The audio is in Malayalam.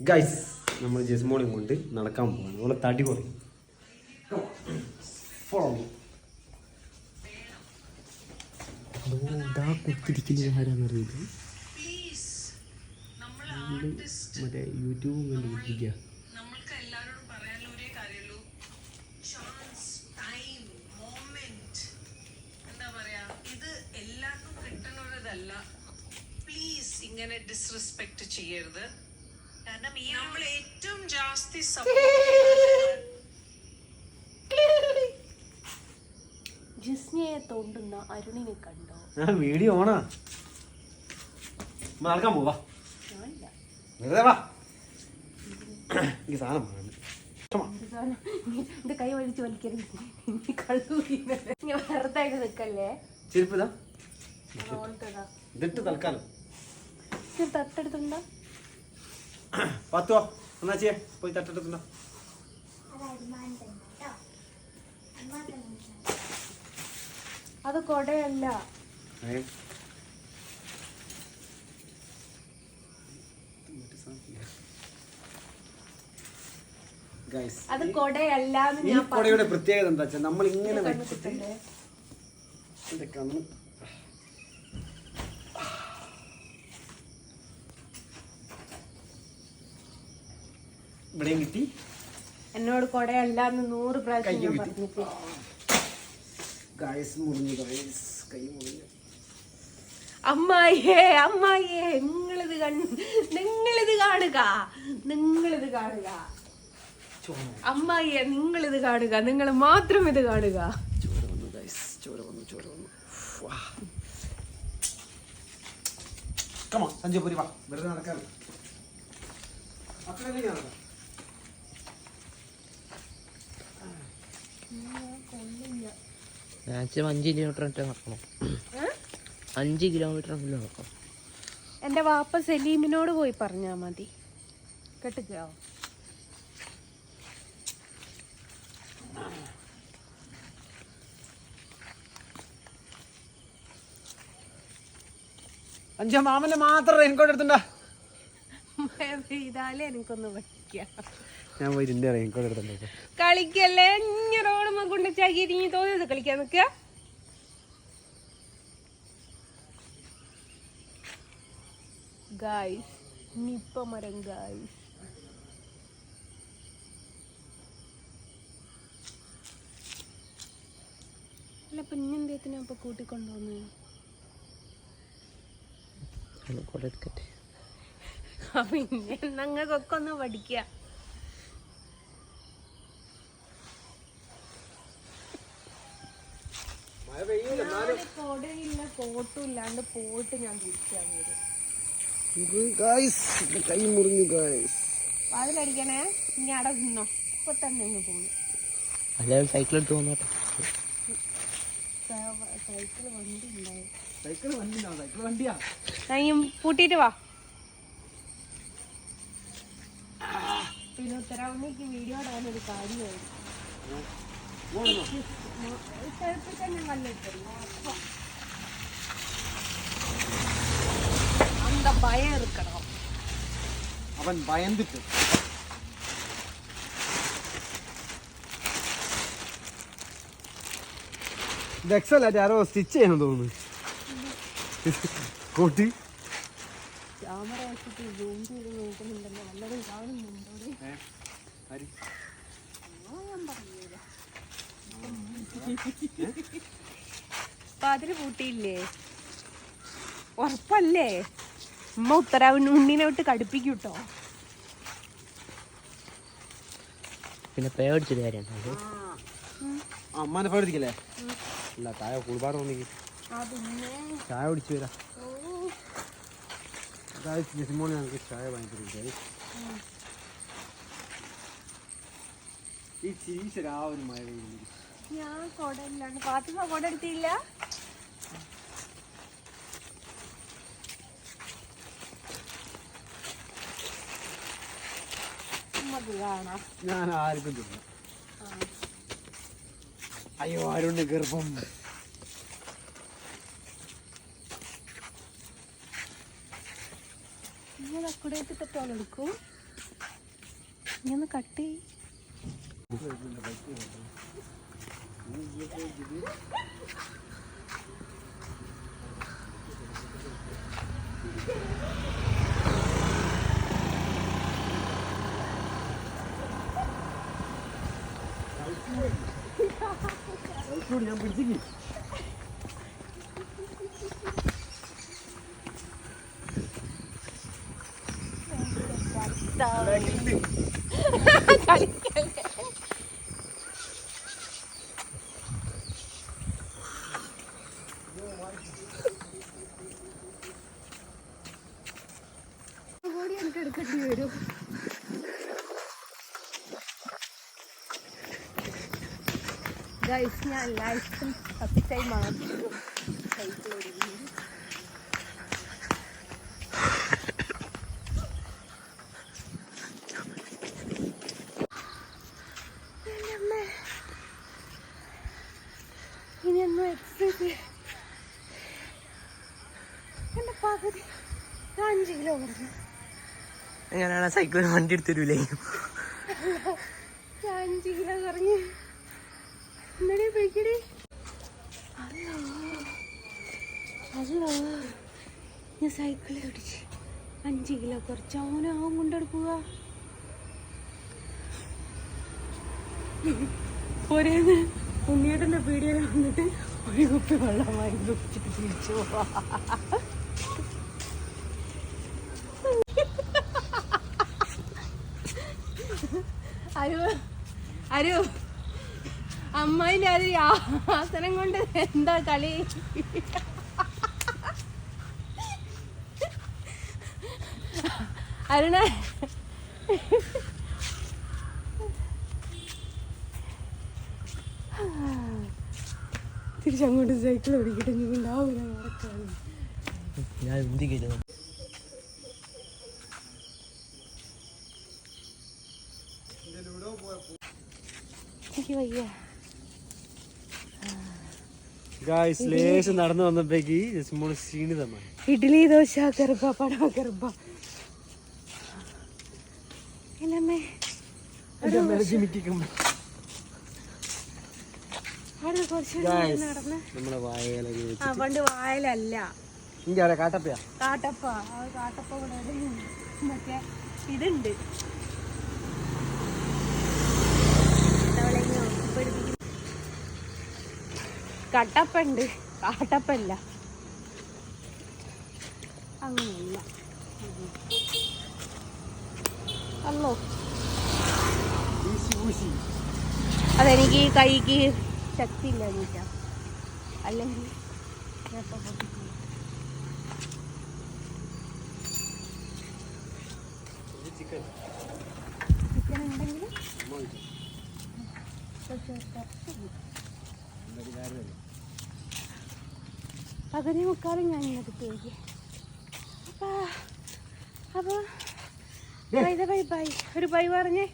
ഗൈസ് നമ്മൾ ജസ്മോളെയും കൊണ്ട് നടക്കാൻ പോവാണ്. നമ്മളെ തടി കുറയും. ആരാന്നറിയില്ല, മറ്റേ യൂട്യൂബും കണ്ടുപിടിക്കുക. ഇങ്ങനെ ഡിസ്റെസ്പെക്ട് ചെയ്യരുത്. കാരണം നമ്മൾ ഏറ്റവും ജാസ്തി ജിസ്നയെ തോണ്ടുന്ന അരുണിനെ കണ്ടോ? വീഡിയോ ഓണാ. നടക്കാൻ പോവാ. വെറുതെ വാ. എനിക്ക് സാധനം എന്റെ കൈ വലിച്ചു വലിക്കരുത്. വെറുതെ നിക്കല്ലേ. ചെരുപ്പിതാ ഇതിട്ട് തൽക്കാലം തട്ടെടുത്തുണ്ടോ? പത്തുവോ എന്നാ പോയി തട്ടെടുത്തുണ്ടോ? അത് കൊടയല്ല. അത് കൊടയല്ല. ഈ കൊടയുടെ പ്രത്യേകത എന്താ വെച്ചാൽ നമ്മൾ ഇങ്ങനെ വെച്ചിട്ട് ഇവിടെയും കിട്ടി. എന്നോട് കൊടയല്ല 100 പ്രാവശ്യം പറഞ്ഞിട്ട് അമ്മായിയേ അമ്മായിയേ നിങ്ങളിത് കാണുക, നിങ്ങളിത് കാണുക. അമ്മായിയെ നിങ്ങളിത് കാണുക, നിങ്ങൾ മാത്രം ഇത് കാണുക. ചോര വന്നു. സഞ്ജയപുരി വാ, വെറുതെ നടക്കാൻ. മാക്സിമം 5 കിലോമീറ്റർ നടക്കണം. 5 കിലോമീറ്റർ നടക്കണം. എന്റെ വാപ്പ സലീമിനോട് പോയി പറഞ്ഞാ മതി. കേട്ടിക്കോ? മാമന്റെ മാത്രം റെയിൻകോട്ട് എടുത്തുണ്ടാ. ഇതാലേ എനിക്കൊന്ന് പഠിക്കാം. ഞാൻ പോയി എന്റെ റെയിൻകോട്ട് എടുത്തുണ്ടോ. കളിക്കല്ലേ റോഡുമ്മ കൊണ്ട് ചകിരി തോന്നിയത് കളിക്കാൻ നിക്ക. ഗായ്സ് നിപ്പ മരം ഗായ്സ്. അല്ല പിന്നെന്തേത്തിനാ ഇപ്പൊ കൂട്ടിക്കൊണ്ടുവന്നു? പിന്നെ ഞങ്ങൾക്കൊക്കെ ഒന്ന് പഠിക്ക. കൊടയില്ല കോട്ടും ഇല്ലാണ്ട് പോയിട്ട് ഞാൻ തിരിച്ചാൻ വരും. കൈ മുറിഞ്ഞു. അതിലടിക്കണേ. ഇനി അവിടെ നിന്നോ. ഇപ്പൊ തന്നെ അങ്ങ് പോകുന്നു. സൈക്കിൾ എടുത്ത് പോന്നോട്ടെ. സൈക്കിൾ വണ്ടിയാ. പൂട്ടിട്ട് വാ. പിന്നെ ഉത്തരവാദിക്ക് വീഡിയോ ഇടാനൊരു കാര്യമായി. തന്നെ കല്ലെടുത്തല്ലോ. അന്ത ഭയം എടുക്കണം. അവൻ ഭയന്നിട്ട് എക്സലായിട്ട് ആരോ സ്റ്റിച്ച് ചെയ്യണം തോന്നുന്നു. കോട്ടി ക്യാമറ വെച്ചിട്ട് സൂം ചെയ്ത് നോക്കുന്നുണ്ടല്ലോ. നല്ലതും കാണുന്നുണ്ടോ? അതിന് പൂട്ടിയില്ലേ? ഉറപ്പല്ലേ? ഉമ്മ ഉത്തരാവിന് ഉണ്ണിനെ വിട്ട് കടുപ്പിക്കൂട്ടോ. പിന്നെ പേടിച്ചൊരു കാര്യം അമ്മാനെ പേടിക്കല്ലേ? ഇല്ല, ചായ കുളിപാട് തോന്നി. ചായ കുടിച്ചു വരാം. ജസ്മോളെ ഞങ്ങൾക്ക് ചായ ഭയങ്കര. ഈ ചീസ് രാവിലെ മഴ പെയ്യുന്നു. ഞാൻ കൊട ഇല്ലാണ്ട് ഫാത്തിമ കൊട എടുത്തില്ല. ഞാൻ ആർക്കും തിന്നു. അയ്യോ ആരുണ്ട് ഗർഭം. നിങ്ങൾ അക്കുടേക്ക് തെറ്റോളെടുക്കും. നീ ഒന്ന് കട്ട് ചെയ്യ്. ഞാൻ പിടിച്ചിക്ക്. എടുക്കേണ്ടി വരും. ഗൈസ്, ഞാൻ ലൈഫിൽ ഫസ്റ്റ് ടൈം മാത്രം സൈക്കിൾ ഓടിക്കുന്നു. ഇനിയൊന്നും എക്സസൈസ് എൻ്റെ പകുതി 5 കിലോ കുറഞ്ഞു. എങ്ങനെയാണ് സൈക്കിൾ വണ്ടി എടുത്തരൂലേ? 5 കിലോ കുറഞ്ഞ് എന്നടേ പോയിക്കടി. അല്ലോ ഞാൻ സൈക്കിളിൽ ഓടിച്ച് 5 കിലോ കുറച്ച്. അവനാവും കൊണ്ടെടുക്കുക. ഒരേന്ന് ഉണ്ണിയേട്ടൻ്റെ പീടികയിൽ വന്നിട്ട് ഒരു കുപ്പി വെള്ളം വാങ്ങി കുടിച്ചിട്ട് തിരിച്ചു പോവാ. അരു അമ്മായിൻ്റെ അത് ആസനം കൊണ്ട് എന്താ കളി? അരുണ തിരിച്ചങ്ങോട്ട് സൈക്കിൾ ഓടിക്കട്ടെ. ഉണ്ടാവില്ല നടക്കാൻ. ഞാൻ എന്ത് കിലോ എനിക്ക് വയ്യ. ഗായ്സ്, ലേശം നടന്നു വന്നപ്പോഴേക്ക് ക്ഷീണിതമായി. ഇഡ്ഡലി, ദോശ, കറുപ്പ, പട കറുപ്പ. ഇല്ലമ്മേ അവിടെ കുറച്ച് നടന്ന്. നമ്മളെ വായല പണ്ട് വായലല്ല, കാട്ടപ്പയാ. കാട്ടപ്പ. കാട്ടപ്പ മറ്റേ ഇതുണ്ട്. കട്ടപ്പുണ്ട്, കാട്ടപ്പല്ല. അങ്ങനെയല്ല. അല്ലോ അതെനിക്ക് കൈക്ക് ശക്തി ഇല്ല എന്നിട്ടാ. അല്ലെങ്കിൽ ചിക്കൻ ഉണ്ടെങ്കിൽ പകുതി മുക്കാലും ഞാൻ ഇന്നത്തെ കേക്ക്. അപ്പൊ ബൈ ബൈ. ഒരു ബൈ പറഞ്ഞേ.